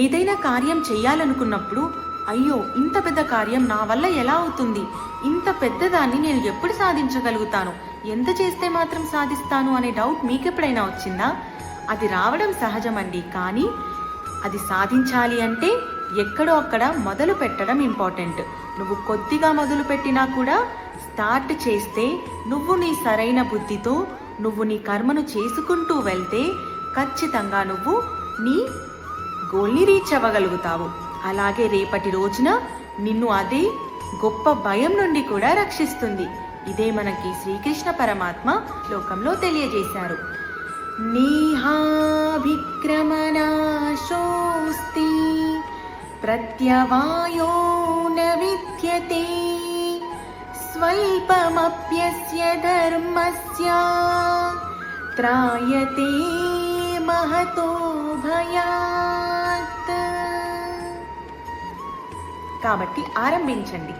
ఏదైనా కార్యం చేయాలనుకున్నప్పుడు అయ్యో ఇంత పెద్ద కార్యం నా వల్ల ఎలా అవుతుంది, ఇంత పెద్దదాన్ని నేను ఎప్పుడు సాధించగలుగుతాను, ఎంత చేస్తే మాత్రం సాధిస్తాను అనే డౌట్ మీకెప్పుడైనా వచ్చిందా? అది రావడం సహజమండి. కానీ అది సాధించాలి అంటే ఎక్కడో అక్కడ మొదలు పెట్టడం ఇంపార్టెంట్. నువ్వు కొద్దిగా మొదలు పెట్టినా కూడా స్టార్ట్ చేస్తే, నువ్వు నీ సరైన బుద్ధితో నువ్వు నీ కర్మను చేసుకుంటూ వెళ్తే ఖచ్చితంగా నువ్వు నీ గోల్ని రీచ్ అవ్వగలుగుతావు. అలాగే రేపటి రోజున నిన్ను అదే గొప్ప భయం నుండి కూడా రక్షిస్తుంది. ఇదే మనకి శ్రీకృష్ణ పరమాత్మ శ్లోకంలో తెలియజేశారు. నేహాభిక్రమనాశోస్తి ప్రత్యవాయో న విద్యతే స్వల్పమప్యస్య ధర్మస్య త్రాయతే మహతో భయాత్. కాబట్టి ఆరంభించండి.